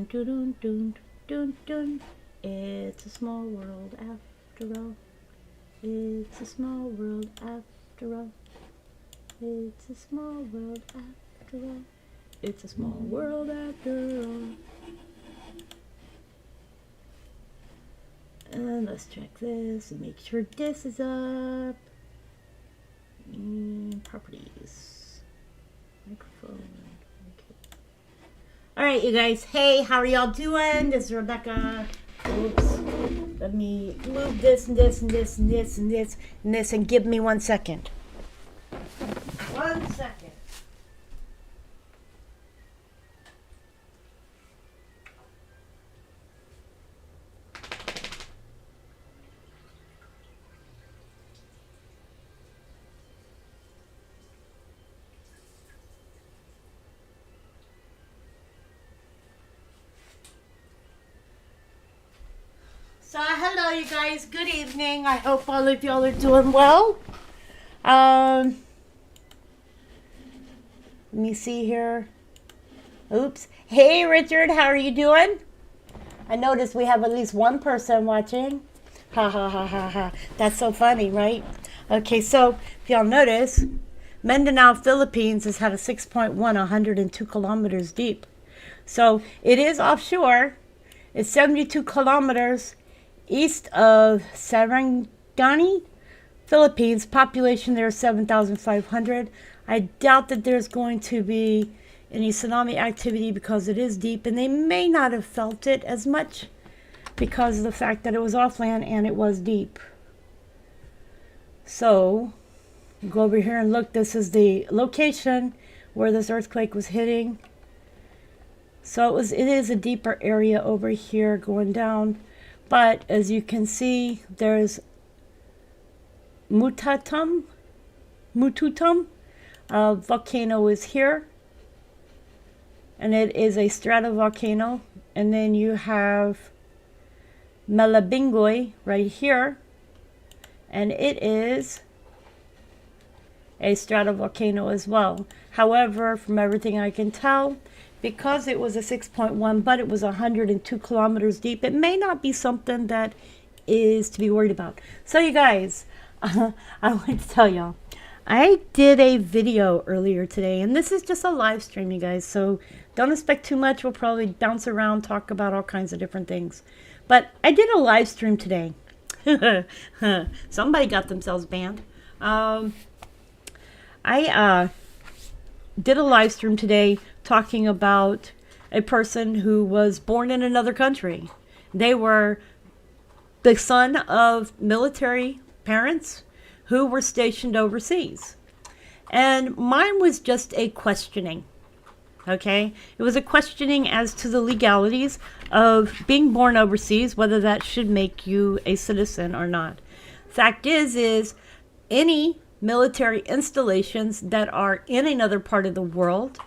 dun, dun, dun, dun, dun. It's a small world after all. It's a small world after all. It's a small world after all. It's a small world after all. And let's check this and make sure this is up. Properties. Microphone. Okay. Alright, you guys. Hey, how are y'all doing? This is Rebecca. Oops. Let me move this and this and this and this and this and this and give me 1 second. 1 second. So hello you guys, good evening. I hope all of y'all are doing well. Let me see here. Oops. Hey Richard, how are you doing? I noticed we have at least one person watching. Ha ha ha ha ha. That's so funny, right? Okay, so if y'all notice, Mindanao, Philippines has had a 6.1, 102 kilometers deep. So it is offshore. It's 72 kilometers east of Sarangani, Philippines. Population there is 7,500. I doubt that there's going to be any tsunami activity because it is deep, and they may not have felt it as much because of the fact that it was off land and it was deep. So go over here and look. This is the location where this earthquake was hitting. So it is a deeper area over here going down. But as you can see, there's Mututum. Volcano is here. And it is a stratovolcano. And then you have Melabingoy right here. And it is a stratovolcano as well. However, from everything I can tell, because it was a 6.1, but it was 102 kilometers deep, it may not be something that is to be worried about. So you guys, I want to tell y'all, I did a video earlier today, and this is just a live stream, you guys, so don't expect too much. We'll probably bounce around, talk about all kinds of different things. But I did a live stream today. Somebody got themselves banned. I did a live stream today talking about a person who was born in another country. They were the son of military parents who were stationed overseas. And mine was just a questioning. Okay? It was a questioning as to the legalities of being born overseas, whether that should make you a citizen or not. Fact is any military installations that are in another part of the world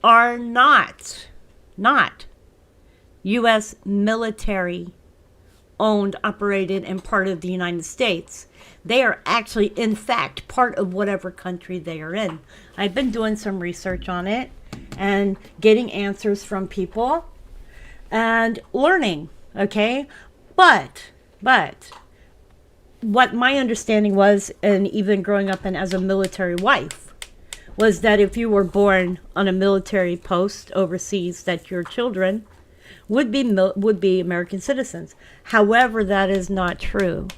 are not U.S. military owned, operated, and part of the United States. They are actually, in fact, part of whatever country they are in. I've been doing some research on it and getting answers from people and learning, okay? But what my understanding was, and even growing up and as a military wife, was that if you were born on a military post overseas, that your children would be American citizens. However, that is not true.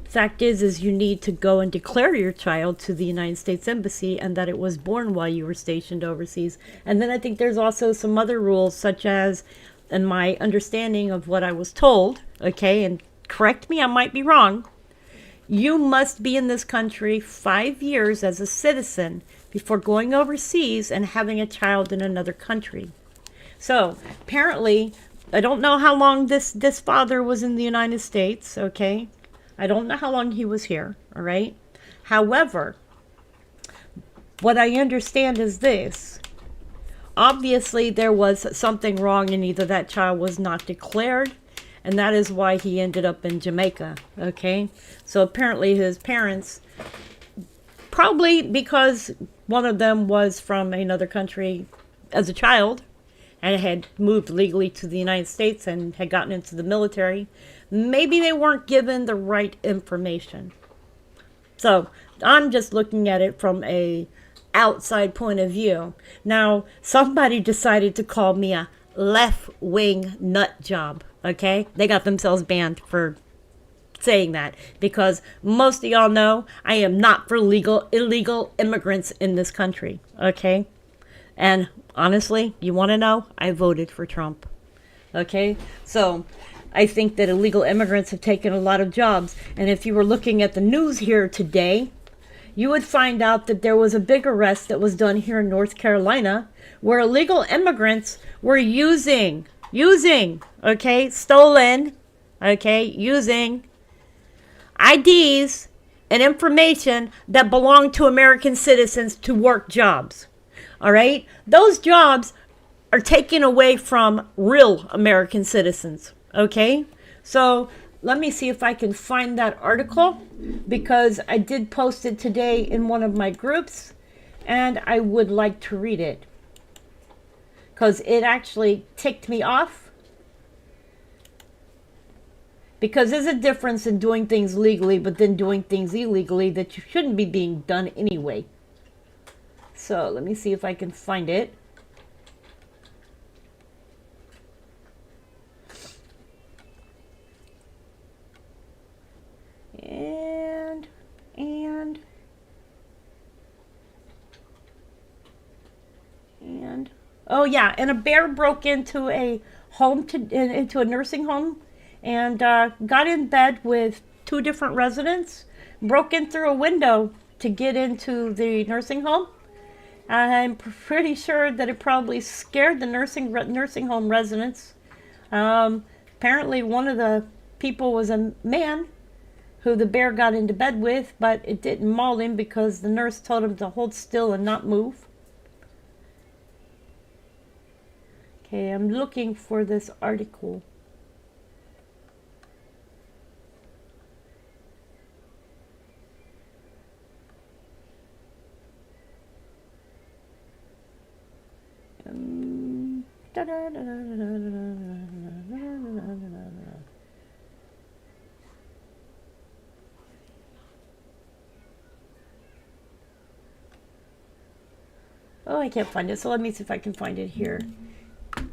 Fact is you need to go and declare your child to the United States Embassy and that it was born while you were stationed overseas. And then I think there's also some other rules, such as, in my understanding of what I was told, okay, and correct me, I might be wrong, you must be in this country 5 years as a citizen before going overseas and having a child in another country. So apparently, I don't know how long this father was in the United States, okay? I don't know how long he was here, all right? However, what I understand is this. Obviously, there was something wrong, and either that child was not declared, and that is why he ended up in Jamaica, okay? So apparently his parents, probably because one of them was from another country as a child, and had moved legally to the United States and had gotten into the military, maybe they weren't given the right information. So I'm just looking at it from a outside point of view. Now, somebody decided to call me a left-wing nut job, okay? They got themselves banned for saying that, because most of y'all know I am not for illegal immigrants in this country, okay? And honestly, you want to know? I voted for Trump, okay? So I think that illegal immigrants have taken a lot of jobs. And if you were looking at the news here today, you would find out that there was a big arrest that was done here in North Carolina where illegal immigrants were using, okay, stolen, okay, using IDs and information that belong to American citizens to work jobs. All right? Those jobs are taken away from real American citizens. Okay? So let me see if I can find that article, because I did post it today in one of my groups and I would like to read it because it actually ticked me off. Because there's a difference in doing things legally but then doing things illegally that you shouldn't be being done anyway. So let me see if I can find it. And oh yeah, and a bear broke into a into a nursing home and got in bed with two different residents, broke in through a window to get into the nursing home. I'm pretty sure that it probably scared the nursing home residents. Apparently one of the people was a man who the bear got into bed with, but it didn't maul him because the nurse told him to hold still and not move. Okay, I'm looking for this article. Oh, I can't find it, so let me see if I can find it here.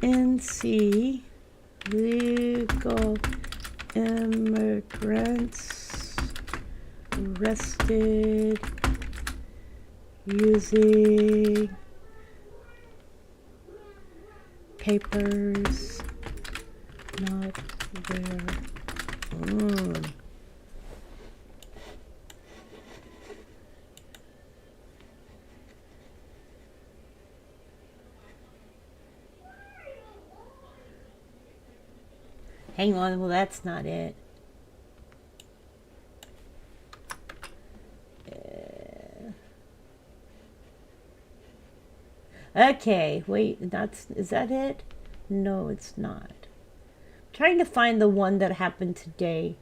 NC legal immigrants arrested using papers not their own. Hang on, well, that's not it. Okay, wait, is that it? No, it's not. I'm trying to find the one that happened today.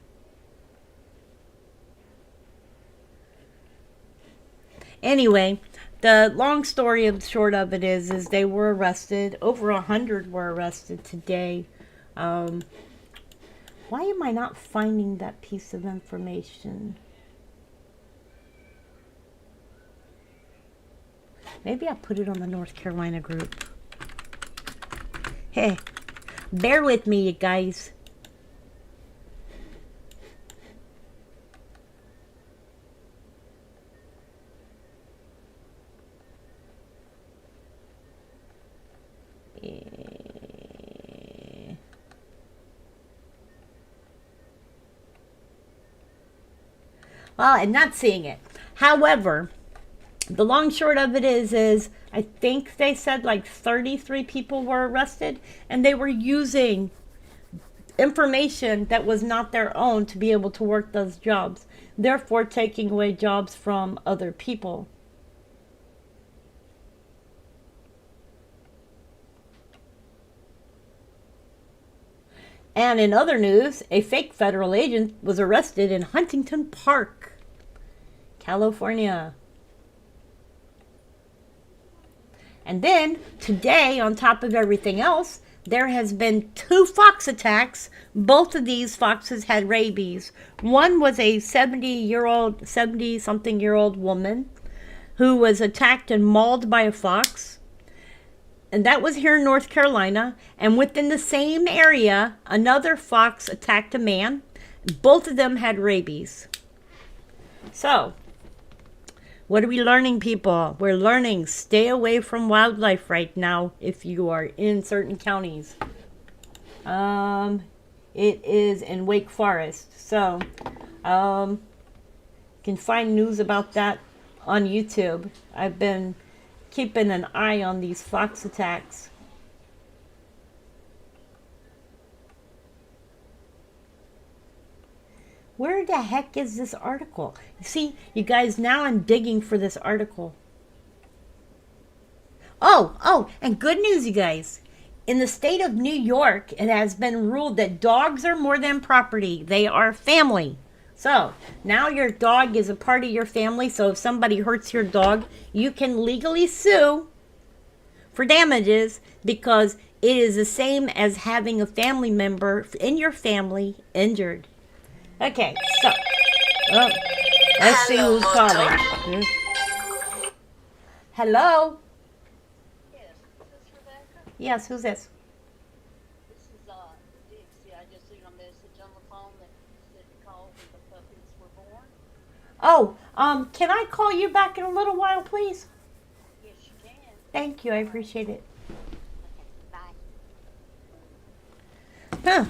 Anyway, the long story of short of it is they were arrested. Over 100 were arrested today. Why am I not finding that piece of information? Maybe I put it on the North Carolina group. Hey, bear with me, you guys. Well, I'm not seeing it. However, the long short of it is I think they said like 33 people were arrested, and they were using information that was not their own to be able to work those jobs, therefore taking away jobs from other people. And in other news, a fake federal agent was arrested in Huntington Park, California. And then today, on top of everything else, there has been 2 fox attacks. Both of these foxes had rabies. One was a 70-something-year-old woman who was attacked and mauled by a fox. And that was here in North Carolina. And within the same area, another fox attacked a man. Both of them had rabies. So, what are we learning, people? We're learning stay away from wildlife right now if you are in certain counties. It is in Wake Forest. So, you can find news about that on YouTube. I've been keeping an eye on these fox attacks. Where the heck is this article? See, you guys, now I'm digging for this article. Oh, and good news, you guys. In the state of New York, it has been ruled that dogs are more than property. They are family. So, now your dog is a part of your family. So if somebody hurts your dog, you can legally sue for damages because it is the same as having a family member in your family injured. Okay, so let's see who's calling. Hello? Yes, is this Rebecca? Yes, who's this? This is Dixie. I just seen a message on the phone that said to call when the puppies were born. Oh, can I call you back in a little while, please? Yes, you can. Thank you, I appreciate it. Okay, bye. Huh.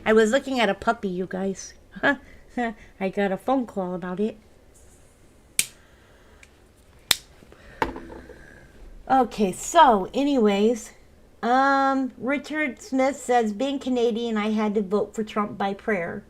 I was looking at a puppy, you guys. I got a phone call about it. Okay, so anyways, Richard Smith says, being Canadian, I had to vote for Trump by prayer.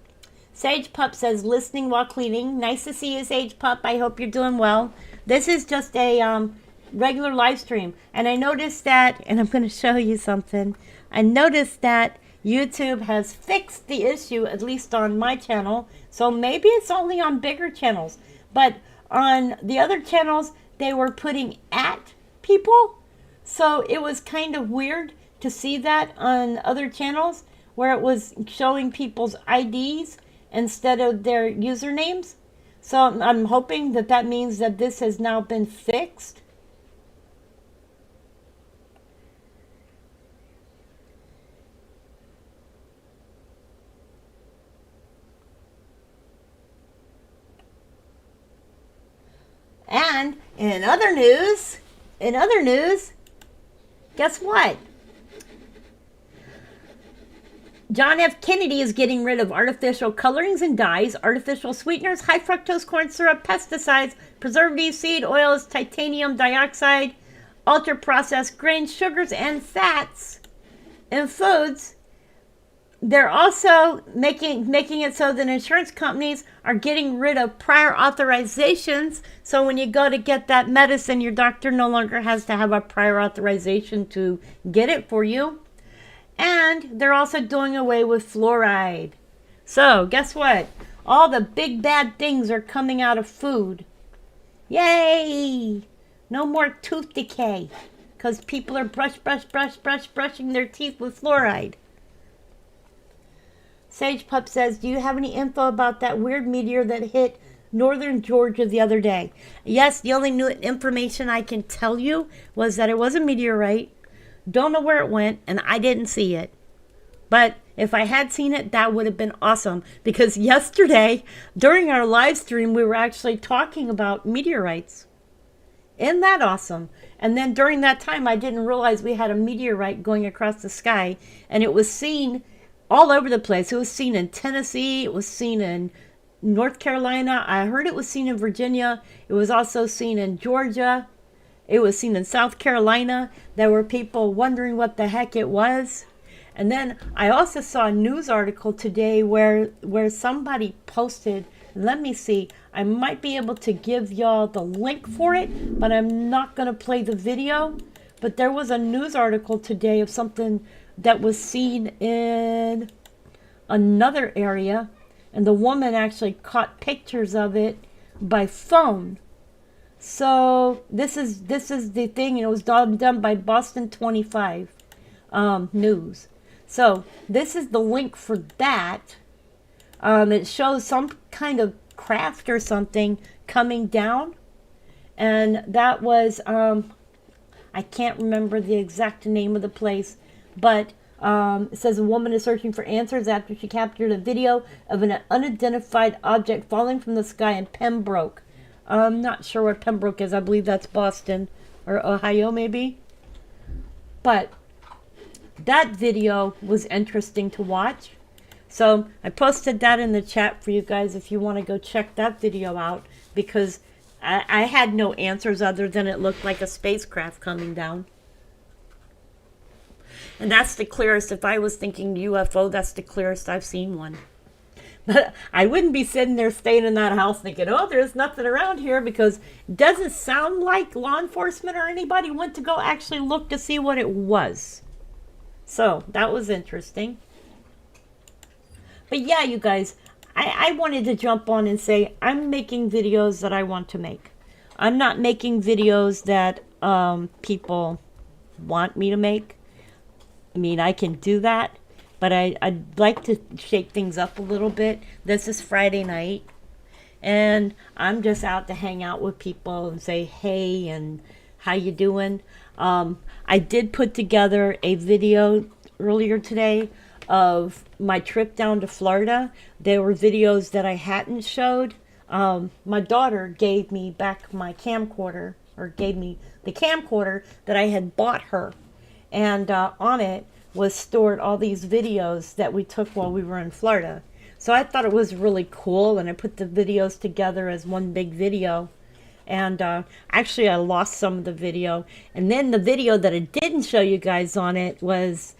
Sage Pup says, listening while cleaning. Nice to see you, Sage Pup. I hope you're doing well. This is just a regular live stream. And I noticed that, and I'm going to show you something. I noticed that YouTube has fixed the issue, at least on my channel. So maybe it's only on bigger channels. But on the other channels, they were putting at people. So it was kind of weird to see that on other channels where it was showing people's IDs instead of their usernames. So I'm hoping that that means that this has now been fixed. And in other news, guess what? John F. Kennedy is getting rid of artificial colorings and dyes, artificial sweeteners, high fructose corn syrup, pesticides, preservatives, seed oils, titanium dioxide, ultra-processed grains, sugars, and fats in foods. They're also making it so that insurance companies are getting rid of prior authorizations. So when you go to get that medicine, your doctor no longer has to have a prior authorization to get it for you. And they're also doing away with fluoride. So guess what? All the big bad things are coming out of food. Yay! No more tooth decay because people are brushing their teeth with fluoride. Sage Pup says, do you have any info about that weird meteor that hit northern Georgia the other day? Yes, the only new information I can tell you was that it was a meteorite. Don't know where it went, and I didn't see it. But if I had seen it, that would have been awesome. Because yesterday, during our live stream, we were actually talking about meteorites. Isn't that awesome? And then during that time, I didn't realize we had a meteorite going across the sky. And it was seen all over the place. It was seen in Tennessee. It was seen in North Carolina. I heard it was seen in Virginia. It was also seen in Georgia. It was seen in South Carolina. There were people wondering what the heck it was. And then I also saw a news article today where somebody posted, let me see, I might be able to give y'all the link for it, but I'm not going to play the video. But there was a news article today of something that was seen in another area, and the woman actually caught pictures of it by phone. So this is the thing. It was done by Boston 25 News. So this is the link for that. It shows some kind of craft or something coming down, and that was I can't remember the exact name of the place, but it says a woman is searching for answers after she captured a video of an unidentified object falling from the sky in Pembroke. I'm not sure what Pembroke is. I believe that's Boston or Ohio, maybe. But that video was interesting to watch. So I posted that in the chat for you guys if you want to go check that video out, because I had no answers other than it looked like a spacecraft coming down. And that's the clearest. If I was thinking UFO, that's the clearest I've seen one. But I wouldn't be sitting there staying in that house thinking, oh, there's nothing around here, because it doesn't sound like law enforcement or anybody went to go actually look to see what it was. So that was interesting. But yeah, you guys, I wanted to jump on and say I'm making videos that I want to make. I'm not making videos that people want me to make. I mean, I can do that, but I'd like to shake things up a little bit. This is Friday night, and I'm just out to hang out with people and say, hey, and how you doing? I did put together a video earlier today of my trip down to Florida. There were videos that I hadn't showed. My daughter gave me back my camcorder, or gave me the camcorder that I had bought her. And on it was stored all these videos that we took while we were in Florida. So I thought it was really cool, and I put the videos together as one big video. And actually I lost some of the video. And then the video that I didn't show you guys on it was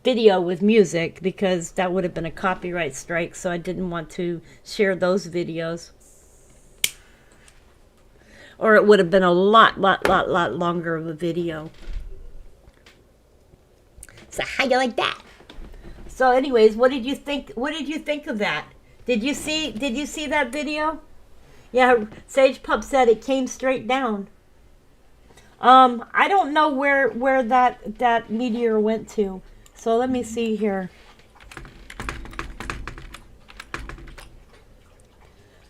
video with music, because that would have been a copyright strike, so I didn't want to share those videos. Or it would have been a lot longer of a video. So how you like that? So anyways, what did you think? What did you think of that? Did you see that video? Yeah, Sage Pup said it came straight down. I don't know where that meteor went to. So let me see here.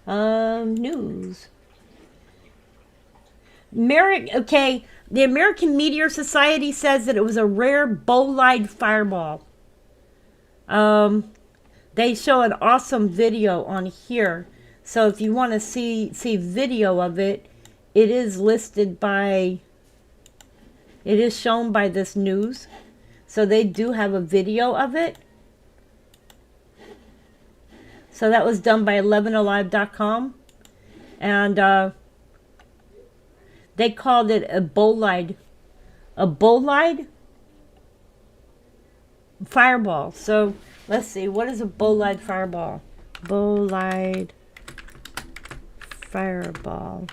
News. Okay, the American Meteor Society says that it was a rare bolide fireball. They show an awesome video on here. So if you want to see video of it, it is listed by, it is shown by this news. So they do have a video of it. So that was done by 11alive.com. And they called it a bolide fireball. So let's see, what is a bolide fireball? Bolide fireball.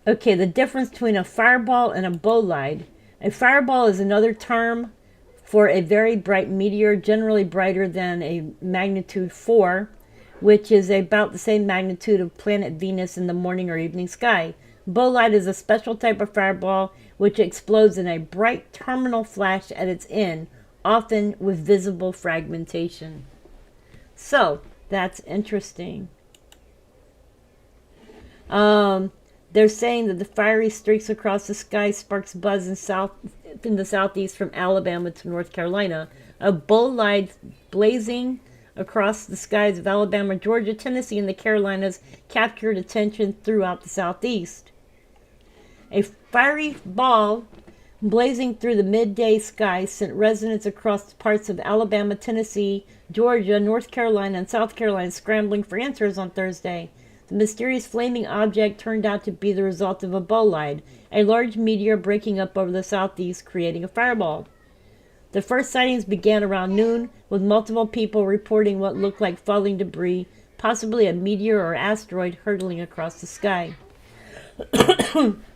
Okay, the difference between a fireball and a bolide. A fireball is another term for a very bright meteor, generally brighter than a magnitude 4, which is about the same magnitude of planet Venus in the morning or evening sky. Bolide is a special type of fireball which explodes in a bright terminal flash at its end, often with visible fragmentation. So, that's interesting. They're saying that the fiery streaks across the sky sparks buzz in the southeast from Alabama to North Carolina. A bolide blazing across the skies of Alabama, Georgia, Tennessee, and the Carolinas captured attention throughout the southeast. A fiery ball blazing through the midday sky sent residents across parts of Alabama, Tennessee, Georgia, North Carolina, and South Carolina scrambling for answers on Thursday. The mysterious flaming object turned out to be the result of a bolide, a large meteor breaking up over the southeast, creating a fireball. The first sightings began around noon, with multiple people reporting what looked like falling debris, possibly a meteor or asteroid hurtling across the sky.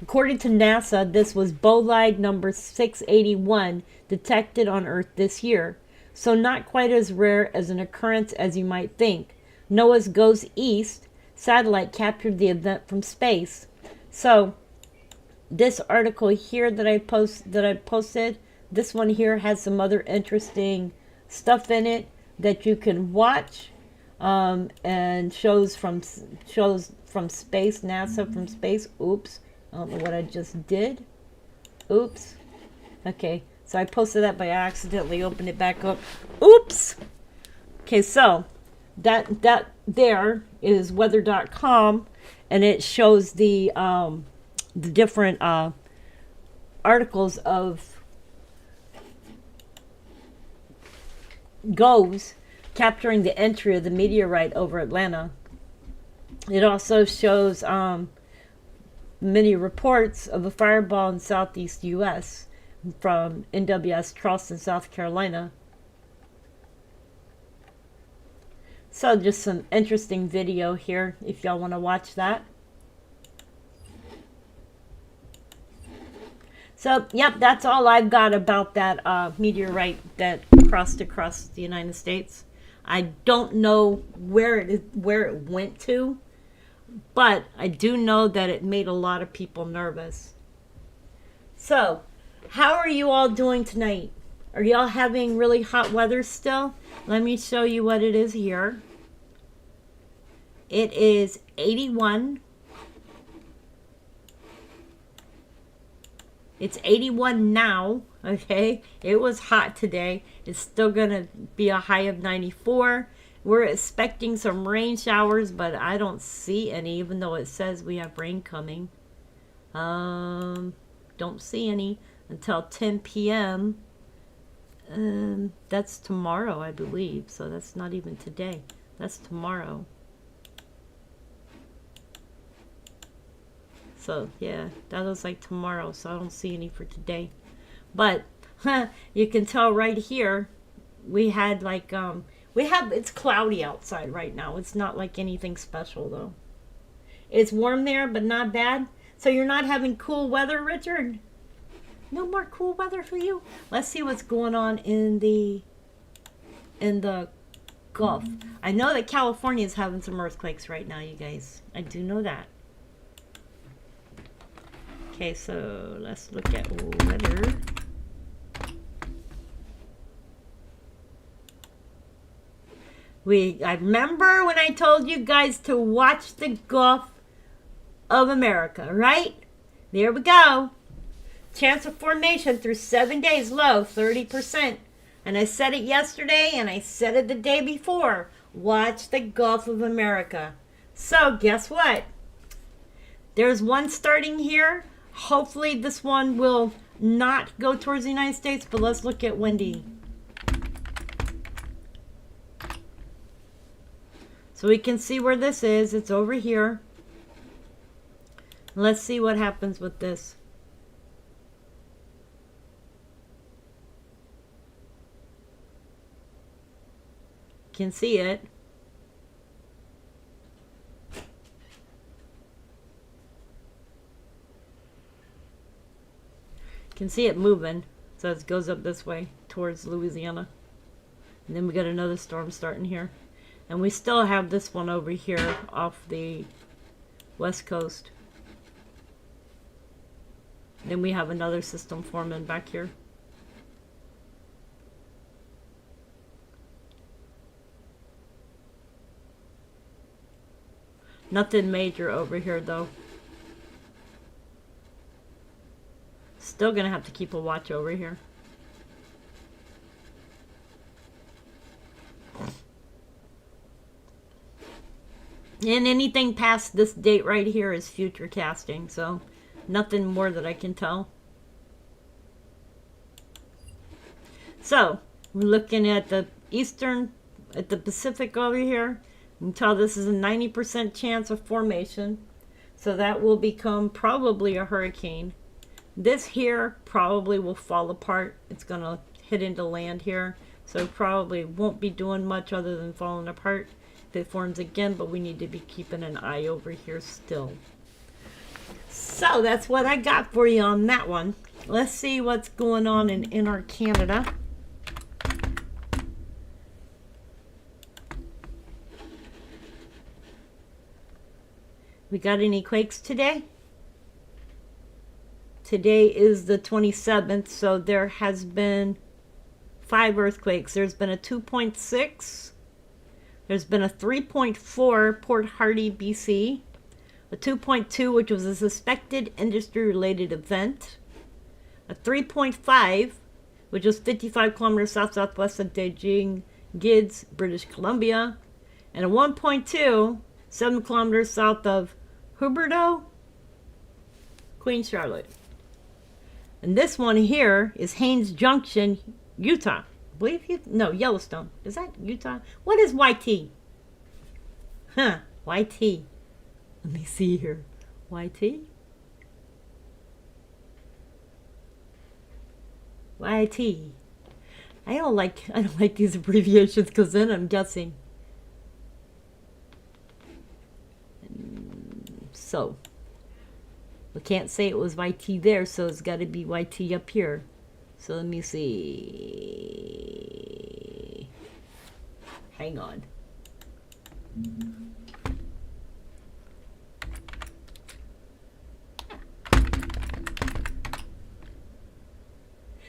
According to NASA, this was bolide number 681 detected on Earth this year, so not quite as rare as an occurrence as you might think. NOAA's Goes East satellite captured the event from space. So this article here that I posted, this one here has some other interesting stuff in it that you can watch, and shows from space, NASA from space. Oops, I don't know what I just did. Oops. Okay, so I posted that, but I accidentally opened it back up. Oops. Okay, so that there is weather.com, and it shows the different articles of GOES capturing the entry of the meteorite over Atlanta. It also shows many reports of a fireball in southeast U.S. from NWS Charleston, South Carolina. So just some interesting video here if y'all want to watch that. So, yep, that's all I've got about that meteorite that crossed across the United States. I don't know where it went to, but I do know that it made a lot of people nervous. So, how are you all doing tonight? Are y'all having really hot weather still? Let me show you what it is here. It is 81. It's 81 now, okay? It was hot today. It's still going to be a high of 94. We're expecting some rain showers, but I don't see any, even though it says we have rain coming. Don't see any until 10 p.m. That's tomorrow, I believe. So that's not even today. That's tomorrow. So, yeah, that looks like tomorrow, so I don't see any for today. But, you can tell right here, we had like, it's cloudy outside right now. It's not like anything special, though. It's warm there, but not bad. So you're not having cool weather, Richard? No more cool weather for you? Let's see what's going on in the Gulf. I know that California is having some earthquakes right now, you guys. I do know that. Okay, so let's look at weather. I remember when I told you guys to watch the Gulf of America, right? There we go. Chance of formation through 7 days, low, 30%. And I said it yesterday, and I said it the day before. Watch the Gulf of America. So, guess what? There's one starting here. Hopefully this one will not go towards the United States, but let's look at Wendy. So we can see where this is. It's over here. Let's see what happens with this. Can see it. Can see it moving, so it goes up this way towards Louisiana, and then we got another storm starting here, and we still have this one over here off the west coast. Then we have another system forming back here. Nothing major over here though. Still gonna have to keep a watch over here. And anything past this date right here is future casting, so nothing more that I can tell. So we're looking at the Pacific over here. You can tell this is a 90% chance of formation, so that will become probably a hurricane. This here probably will fall apart. It's going to hit into land here. So probably won't be doing much other than falling apart if it forms again. But we need to be keeping an eye over here still. So that's what I got for you on that one. Let's see what's going on in our Canada. We got any quakes today? Today is the 27th, so there has been 5 earthquakes. There's been a 2.6. There's been a 3.4 Port Hardy, BC. A 2.2, which was a suspected industry-related event. A 3.5, which was 55 kilometers south-southwest of Beijing, Gids, British Columbia. And a 1.2, 7 kilometers south of Huberto, Queen Charlotte. And this one here is Haines Junction, Utah. I believe no, Yellowstone. Is that Utah? What is YT? Huh, YT. Let me see here. YT? YT. I don't like these abbreviations because then I'm guessing. So we can't say it was YT there, so it's got to be YT up here. So let me see. Hang on.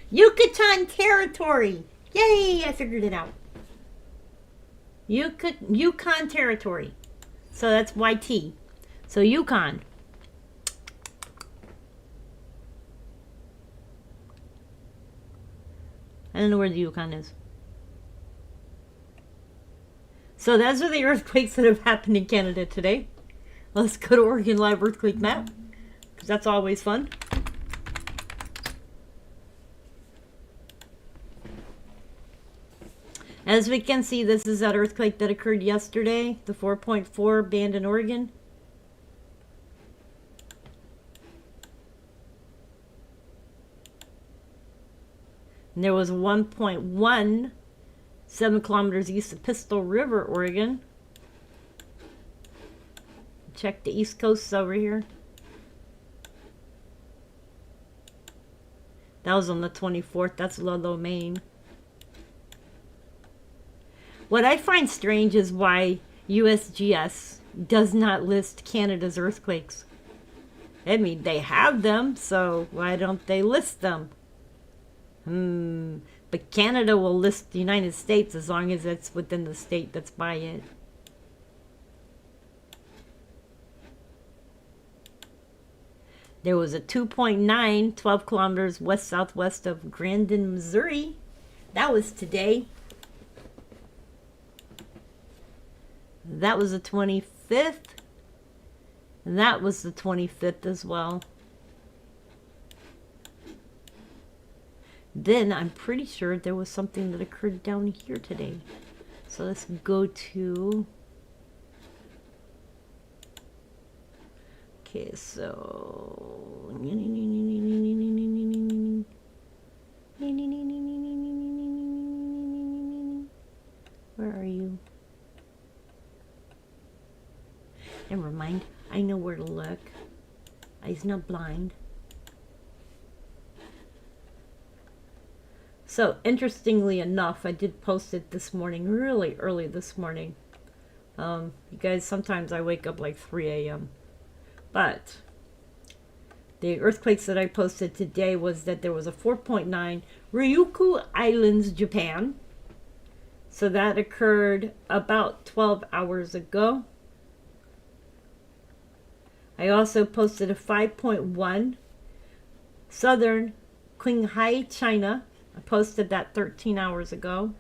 Yucatan Territory. Yay, I figured it out. Yukon Territory. So that's YT. So Yukon. I don't know where the Yukon is. So those are the earthquakes that have happened in Canada today. Let's go to Oregon Live Earthquake Map, because that's always fun. As we can see, this is that earthquake that occurred yesterday, the 4.4 band in Oregon. And there was 1.1 7 kilometers east of Pistol River, Oregon. Check the east coast over here. That was on the 24th. That's Ludlow, Maine. What I find strange is why USGS does not list Canada's earthquakes. I mean, they have them, so why don't they list them? But Canada will list the United States as long as it's within the state that's by it. There was a 2.9, 12 kilometers west-southwest of Grandin, Missouri. That was today. That was the 25th. And that was the 25th as well. Then I'm pretty sure there was something that occurred down here today. So let's go to... Okay, so... Where are you? Never mind. I know where to look. He's not blind. So, interestingly enough, I did post it this morning, really early this morning. You guys, sometimes I wake up like 3 a.m. But the earthquakes that I posted today was that there was a 4.9 Ryukyu Islands, Japan. So that occurred about 12 hours ago. I also posted a 5.1 Southern Qinghai, China. I posted that 13 hours ago.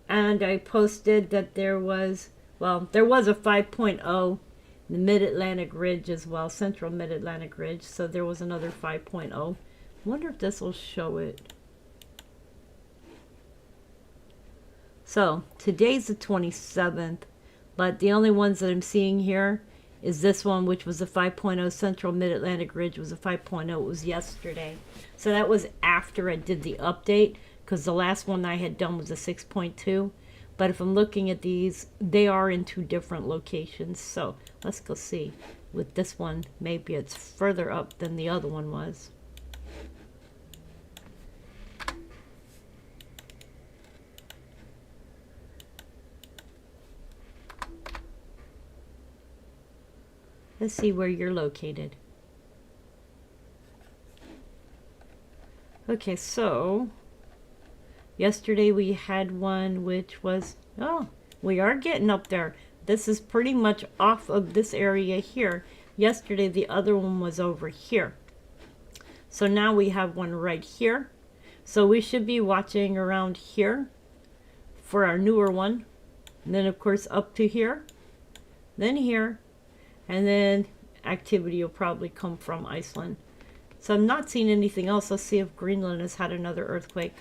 And I posted that there was a 5.0 in the Mid-Atlantic Ridge as well, Central Mid-Atlantic Ridge. So there was another 5.0. I wonder if this will show it. So today's the 27th, but the only ones that I'm seeing here is this one, which was a 5.0. Central Mid-Atlantic Ridge was a 5.0. It was yesterday. So that was after I did the update, because the last one I had done was a 6.2. But if I'm looking at these, they are in 2 different locations. So let's go see. With this one, maybe it's further up than the other one was. Let's see where you're located. Okay, so yesterday we had one which was, oh, we are getting up there. This is pretty much off of this area here. Yesterday the other one was over here. So now we have one right here. So we should be watching around here for our newer one. And then of course up to here, then here, and then activity will probably come from Iceland. So I'm not seeing anything else. Let's see if Greenland has had another earthquake.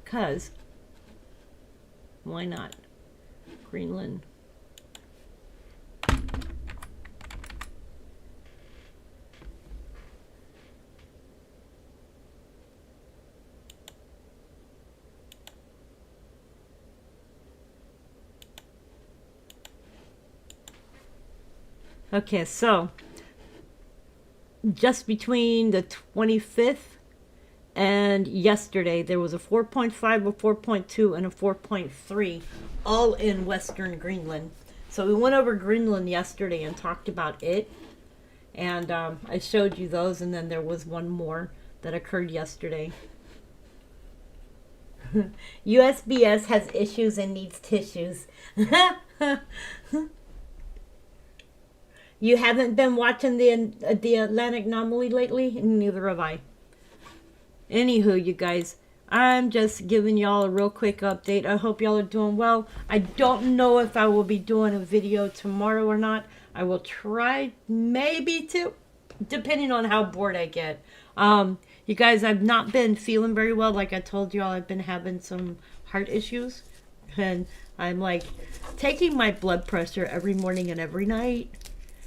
Because, why not? Greenland. Okay, so just between the 25th and yesterday, there was a 4.5, a 4.2, and a 4.3, all in Western Greenland. So we went over Greenland yesterday and talked about it. And I showed you those, and then there was one more that occurred yesterday. USBS has issues and needs tissues. You haven't been watching the Atlantic anomaly lately? Neither have I. Anywho, you guys, I'm just giving y'all a real quick update. I hope y'all are doing well. I don't know if I will be doing a video tomorrow or not. I will try maybe to, depending on how bored I get. You guys, I've not been feeling very well. Like I told y'all, I've been having some heart issues. And I'm like taking my blood pressure every morning and every night.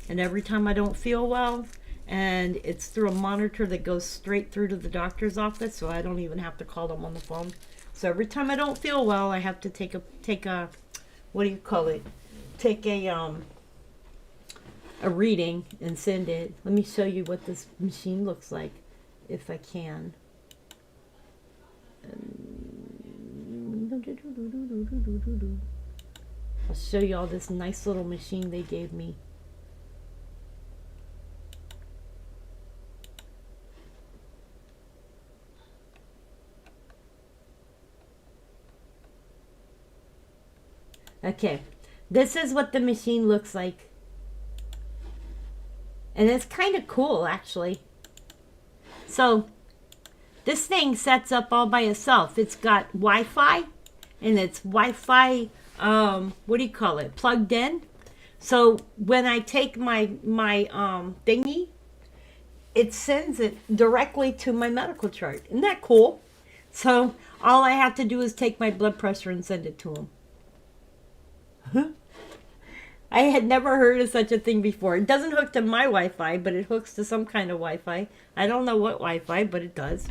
And every time I don't feel well, and it's through a monitor that goes straight through to the doctor's office, so I don't even have to call them on the phone. So every time I don't feel well, I have to take a what do you call it? Take a reading and send it. Let me show you what this machine looks like, if I can. I'll show you all this nice little machine they gave me. Okay, this is what the machine looks like. And it's kind of cool, actually. So, this thing sets up all by itself. It's got Wi-Fi, and it's Wi-Fi, what do you call it, plugged in. So, when I take my thingy, it sends it directly to my medical chart. Isn't that cool? So, all I have to do is take my blood pressure and send it to them. I had never heard of such a thing before. It doesn't hook to my Wi-Fi, but it hooks to some kind of Wi-Fi. I don't know what Wi-Fi, but it does.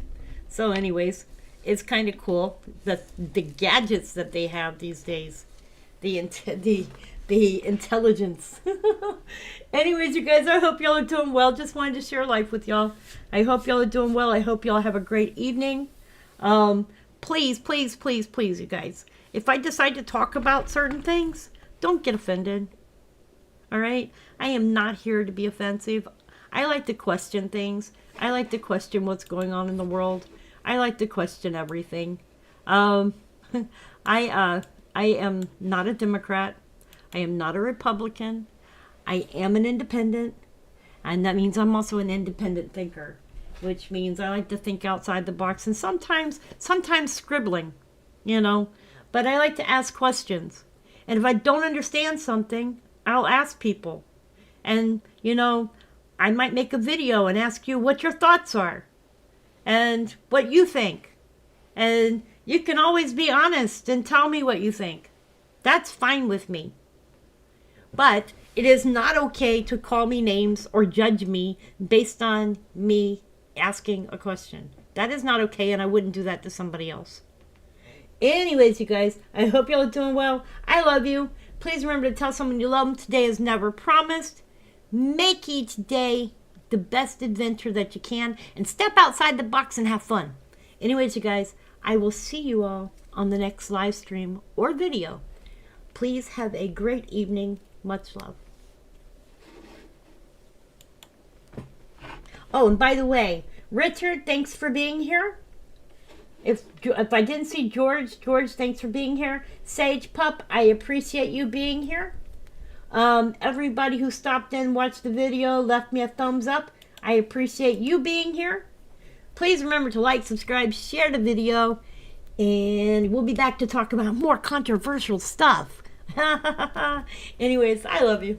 So anyways, it's kind of cool. The gadgets that they have these days. The intelligence. Anyways, you guys, I hope y'all are doing well. Just wanted to share life with y'all. I hope y'all are doing well. I hope y'all have a great evening. Please, please, please, please, you guys. If I decide to talk about certain things, don't get offended. All right? I am not here to be offensive. I like to question things. I like to question what's going on in the world. I like to question everything. I am not a Democrat. I am not a Republican. I am an independent. And that means I'm also an independent thinker, which means I like to think outside the box and sometimes scribbling, you know. But I like to ask questions. And if I don't understand something, I'll ask people. And, you know, I might make a video and ask you what your thoughts are and what you think. And you can always be honest and tell me what you think. That's fine with me. But it is not okay to call me names or judge me based on me asking a question. That is not okay, and I wouldn't do that to somebody else. Anyways, you guys, I hope y'all are doing well. I love you. Please remember to tell someone you love them. Today is never promised. Make each day the best adventure that you can and step outside the box and have fun. Anyways, you guys, I will see you all on the next live stream or video. Please have a great evening. Much love. Oh, and by the way, Richard, thanks for being here. If I didn't see George, thanks for being here. Sage Pup, I appreciate you being here. Everybody who stopped in, watched the video, left me a thumbs up, I appreciate you being here. Please remember to like, subscribe, share the video, and we'll be back to talk about more controversial stuff. Anyways, I love you.